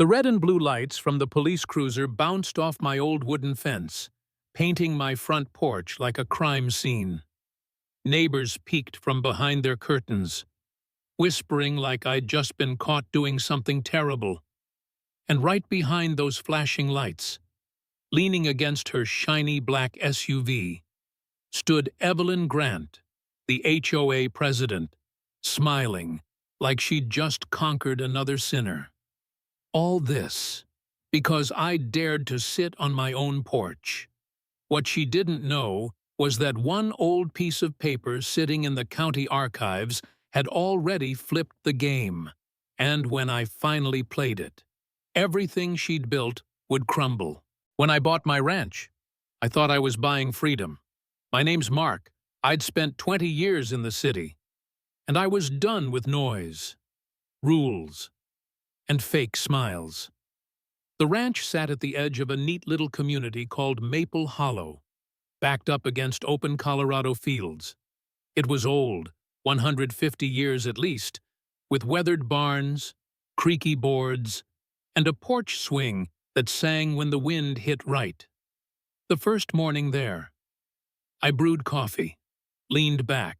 The red and blue lights from the police cruiser bounced off my old wooden fence, painting my front porch like a crime scene. Neighbors peeked from behind their curtains, whispering like I'd just been caught doing something terrible. And right behind those flashing lights, leaning against her shiny black SUV, stood Evelyn Grant, the HOA president, smiling like she'd just conquered another sinner. All this because I dared to sit on my own porch. What she didn't know was that one old piece of paper sitting in the county archives had already flipped the game, and when I finally played it, everything she'd built would crumble. When I bought my ranch, I thought I was buying freedom. My name's Mark. I'd spent 20 years in the city, and I was done with noise, rules, and fake smiles. The ranch sat at the edge of a neat little community called Maple Hollow, backed up against open Colorado fields. It was old, 150 years at least, with weathered barns, creaky boards, and a porch swing that sang when the wind hit right. The first morning there, I brewed coffee, leaned back,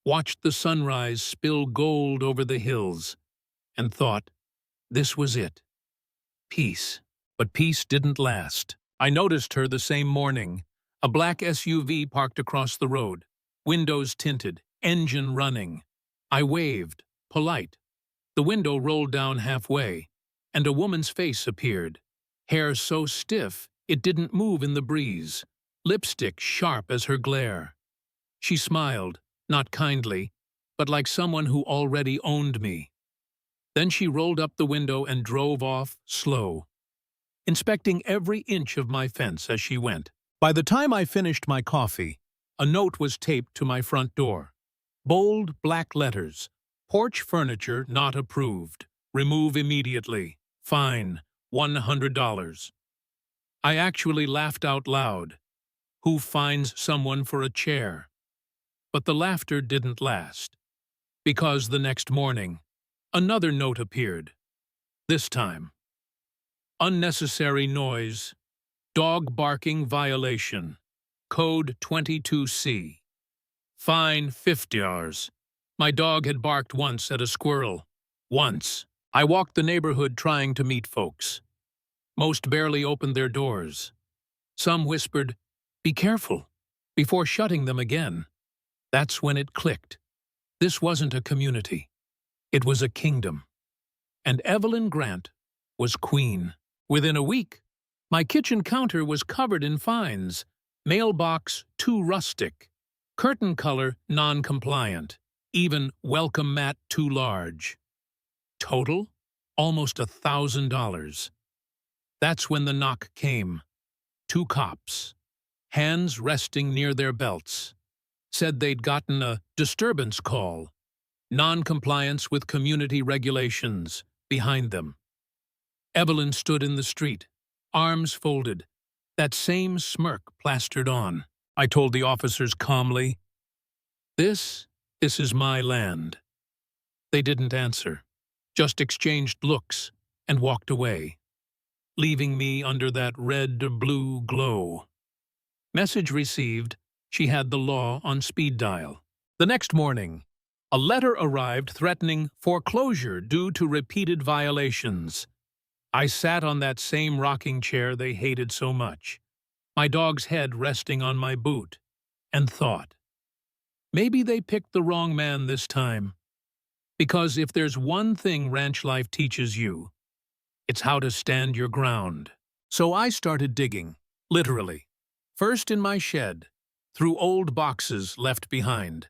watched the sunrise spill gold over the hills, and thought, this was it. Peace. But peace didn't last. I noticed her the same morning, a black SUV parked across the road, windows tinted, engine running. I waved, polite. The window rolled down halfway, and a woman's face appeared, hair so stiff it didn't move in the breeze, lipstick sharp as her glare. She smiled, not kindly, but like someone who already owned me. Then she rolled up the window and drove off, slow, inspecting every inch of my fence as she went. By the time I finished my coffee, a note was taped to my front door. Bold black letters, porch furniture not approved. Remove immediately. Fine, $100. I actually laughed out loud. Who fines someone for a chair? But the laughter didn't last, because the next morning, another note appeared. This time, unnecessary noise, dog barking violation, code 22C. Fine $50. My dog had barked once at a squirrel. Once. I walked the neighborhood trying to meet folks. Most barely opened their doors. Some whispered, "Be careful," before shutting them again. That's when it clicked. This wasn't a community. It was a kingdom. And Evelyn Grant was queen. Within a week, my kitchen counter was covered in fines. Mailbox too rustic. Curtain color non-compliant. Even welcome mat too large. Total? Almost $1,000. That's when the knock came. 2 cops, hands resting near their belts, said they'd gotten a disturbance call, non-compliance with community regulations, behind them. Evelyn stood in the street, arms folded, that same smirk plastered on. I told the officers calmly, This is my land." They didn't answer, just exchanged looks and walked away, leaving me under that red-blue glow. Message received, she had the law on speed dial. The next morning, a letter arrived threatening foreclosure due to repeated violations. I sat on that same rocking chair they hated so much, my dog's head resting on my boot, and thought, maybe they picked the wrong man this time. Because if there's one thing ranch life teaches you, it's how to stand your ground. So I started digging, literally. First in my shed, through old boxes left behind.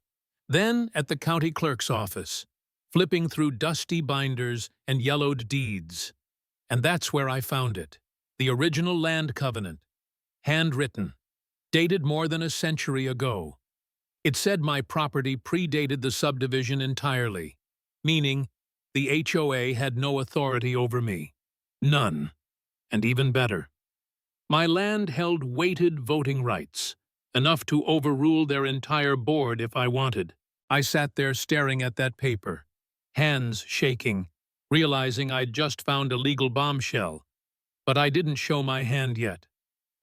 Then at the county clerk's office, flipping through dusty binders and yellowed deeds. And that's where I found it. The original land covenant, handwritten, dated more than a century ago. It said my property predated the subdivision entirely, meaning the HOA had no authority over me. None. And even better, my land held weighted voting rights, enough to overrule their entire board if I wanted. I sat there staring at that paper, hands shaking, realizing I'd just found a legal bombshell. But I didn't show my hand yet.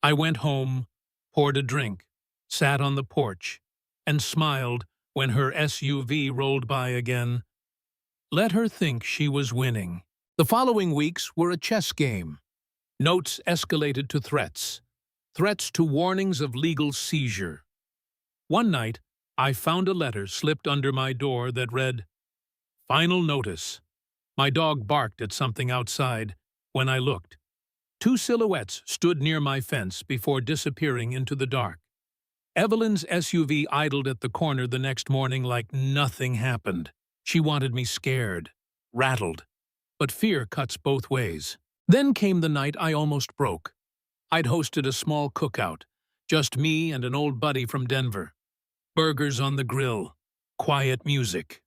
I went home, poured a drink, sat on the porch, and smiled when her SUV rolled by again. Let her think she was winning. The following weeks were a chess game. Notes escalated to threats. Threats to warnings of legal seizure. One night, I found a letter slipped under my door that read, "Final notice." My dog barked at something outside. When I looked, two silhouettes stood near my fence before disappearing into the dark. Evelyn's SUV idled at the corner the next morning like nothing happened. She wanted me scared, rattled, but fear cuts both ways. Then came the night I almost broke. I'd hosted a small cookout, just me and an old buddy from Denver. Burgers on the grill, quiet music,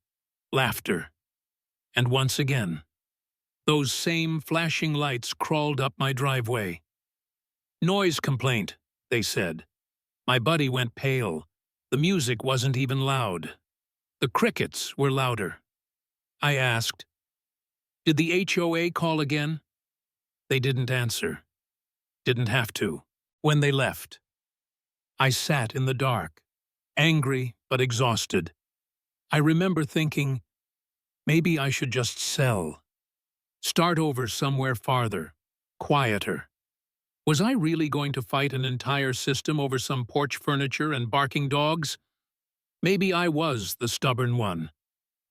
laughter. And once again, those same flashing lights crawled up my driveway. "Noise complaint," they said. My buddy went pale. The music wasn't even loud. The crickets were louder. I asked, "Did the HOA call again?" They didn't answer. Didn't have to. When they left, I sat in the dark, angry but exhausted. I remember thinking, maybe I should just sell. Start over somewhere farther, quieter. Was I really going to fight an entire system over some porch furniture and barking dogs? Maybe I was the stubborn one.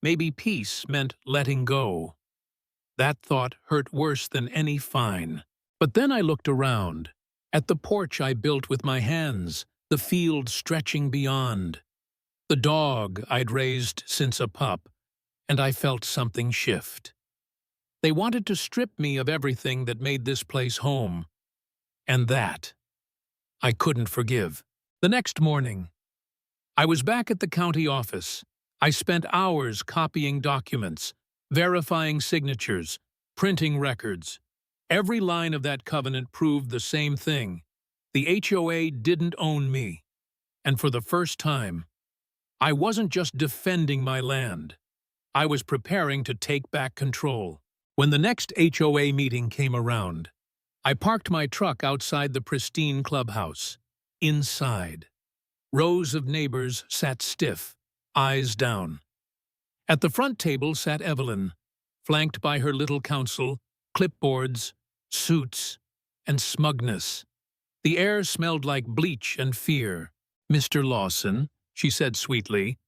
Maybe peace meant letting go. That thought hurt worse than any fine. But then I looked around, at the porch I built with my hands, the field stretching beyond, the dog I'd raised since a pup, and I felt something shift. They wanted to strip me of everything that made this place home. And that I couldn't forgive. The next morning, I was back at the county office. I spent hours copying documents, verifying signatures, printing records. Every line of that covenant proved the same thing. The HOA didn't own me. And for the first time, I wasn't just defending my land. I was preparing to take back control. When the next HOA meeting came around, I parked my truck outside the pristine clubhouse. Inside, rows of neighbors sat stiff, eyes down. At the front table sat Evelyn, flanked by her little council, clipboards, suits, and smugness. The air smelled like bleach and fear. "Mr. Lawson," she said sweetly,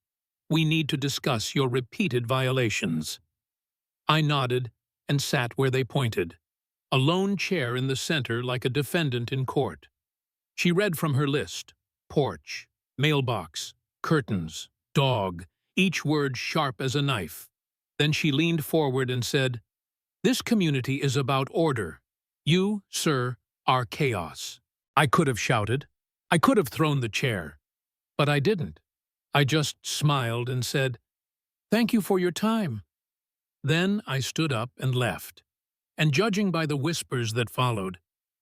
"we need to discuss your repeated violations." I nodded and sat where they pointed, a lone chair in the center like a defendant in court. She read from her list: porch, mailbox, curtains, dog, each word sharp as a knife. Then she leaned forward and said, "This community is about order. You, sir, are chaos." I could have shouted. I could have thrown the chair. But I didn't. I just smiled and said, "Thank you for your time." Then I stood up and left. And judging by the whispers that followed,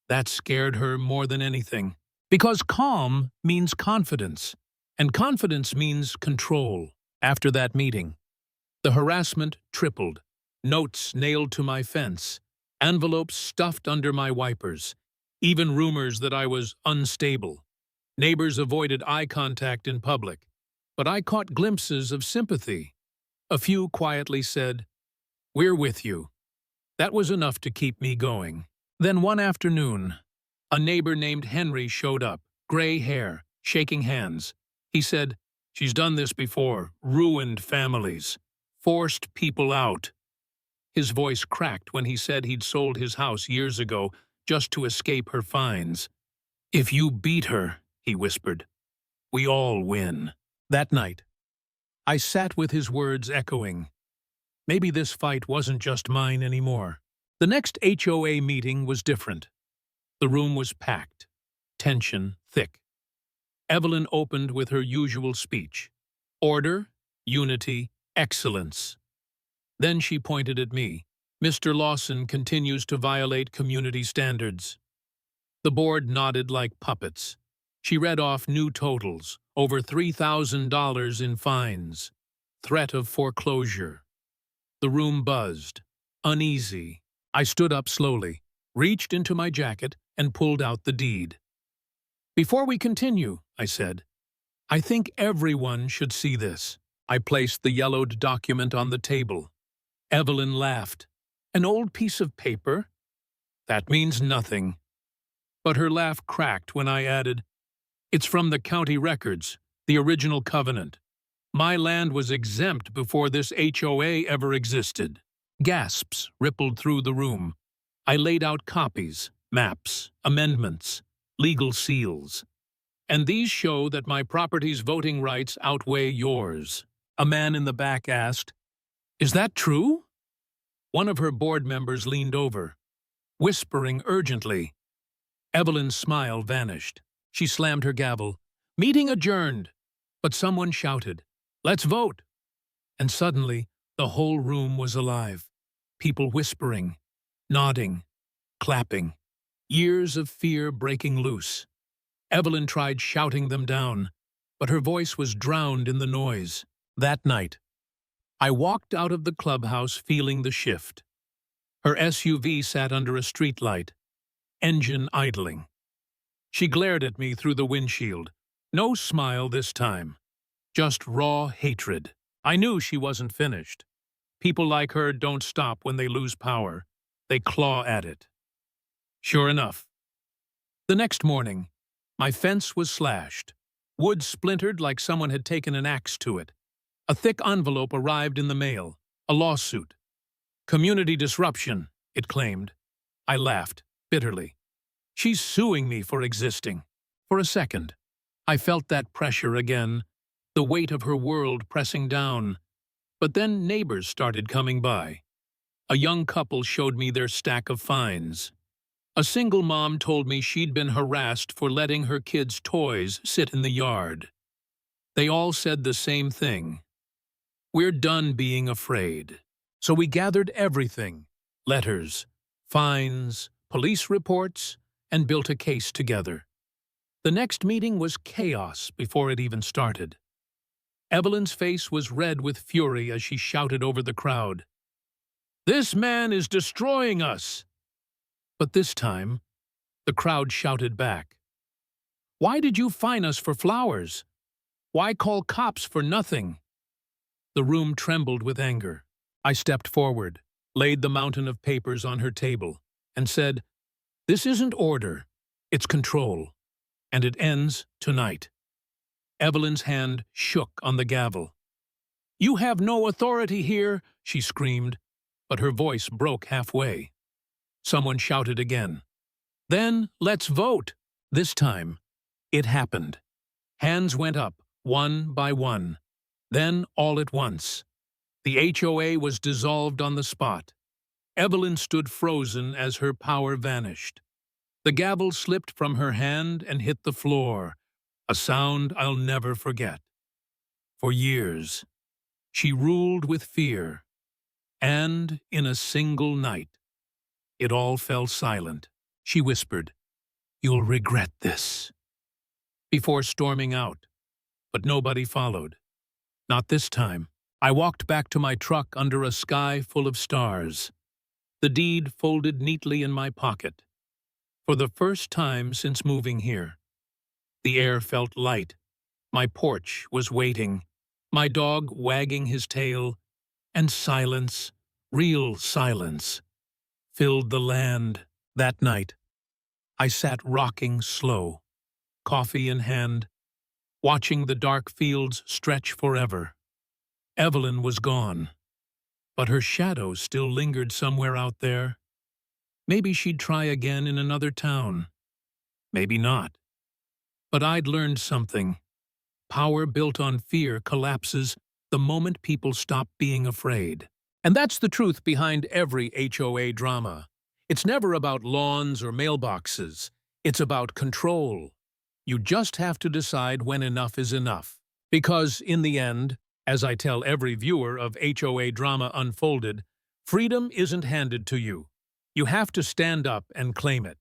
that scared her more than anything. Because calm means confidence, and confidence means control. After that meeting, the harassment tripled, notes nailed to my fence, envelopes stuffed under my wipers, even rumors that I was unstable. Neighbors avoided eye contact in public, but I caught glimpses of sympathy. A few quietly said, "We're with you." That was enough to keep me going. Then one afternoon, a neighbor named Henry showed up, gray hair, shaking hands. He said, "She's done this before, ruined families, forced people out." His voice cracked when he said he'd sold his house years ago just to escape her fines. "If you beat her," he whispered, "we all win." That night, I sat with his words echoing. Maybe this fight wasn't just mine anymore. The next HOA meeting was different. The room was packed, tension thick. Evelyn opened with her usual speech: order, unity, excellence. Then she pointed at me. "Mr. Lawson continues to violate community standards." The board nodded like puppets. She read off new totals, over $3,000 in fines, threat of foreclosure. The room buzzed. uneasy. I stood up slowly, reached into my jacket, and pulled out the deed. "Before we continue," I said, "I think everyone should see this." I placed the yellowed document on the table. Evelyn laughed. "An old piece of paper? That means nothing." But her laugh cracked when I added, "It's from the county records, the original covenant. My land was exempt before this HOA ever existed." Gasps rippled through the room. I laid out copies, maps, amendments, legal seals. "And these show that my property's voting rights outweigh yours." A man in the back asked, "Is that true?" One of her board members leaned over, whispering urgently. Evelyn's smile vanished. She slammed her gavel. "Meeting adjourned." But someone shouted, "Let's vote!" And suddenly, the whole room was alive. People whispering, nodding, clapping. Years of fear breaking loose. Evelyn tried shouting them down, but her voice was drowned in the noise. That night, I walked out of the clubhouse feeling the shift. Her SUV sat under a streetlight, engine idling. She glared at me through the windshield. No smile this time, just raw hatred. I knew she wasn't finished. People like her don't stop when they lose power. They claw at it. Sure enough. The next morning, my fence was slashed. Wood splintered like someone had taken an axe to it. A thick envelope arrived in the mail, a lawsuit. "Community disruption," it claimed. I laughed, bitterly. She's suing me for existing. For a second, I felt that pressure again, the weight of her world pressing down. But then neighbors started coming by. A young couple showed me their stack of fines. A single mom told me she'd been harassed for letting her kids' toys sit in the yard. They all said the same thing. We're done being afraid. So we gathered everything, letters, fines, police reports, and built a case together. The next meeting was chaos before it even started. Evelyn's face was red with fury as she shouted over the crowd, "This man is destroying us!" But this time, the crowd shouted back, "Why did you fine us for flowers? Why call cops for nothing?" The room trembled with anger. I stepped forward, laid the mountain of papers on her table, and said, "This isn't order, it's control, and it ends tonight." Evelyn's hand shook on the gavel. "You have no authority here," she screamed, but her voice broke halfway. Someone shouted again. "Then let's vote." This time, it happened. Hands went up, one by one. Then, all at once, the HOA was dissolved on the spot. Evelyn stood frozen as her power vanished. The gavel slipped from her hand and hit the floor, a sound I'll never forget. For years, she ruled with fear, and in a single night, it all fell silent. She whispered, "You'll regret this," before storming out, but nobody followed. Not this time. I walked back to my truck under a sky full of stars, the deed folded neatly in my pocket. For the first time since moving here, the air felt light. My porch was waiting, my dog wagging his tail, and silence, real silence, filled the land. That night, I sat rocking slow, coffee in hand, watching the dark fields stretch forever. Evelyn was gone, but her shadow still lingered somewhere out there. Maybe she'd try again in another town. Maybe not. But I'd learned something. Power built on fear collapses the moment people stop being afraid. And that's the truth behind every HOA drama. It's never about lawns or mailboxes. It's about control. You just have to decide when enough is enough. Because, in the end, as I tell every viewer of HOA drama unfolded, freedom isn't handed to you. You have to stand up and claim it.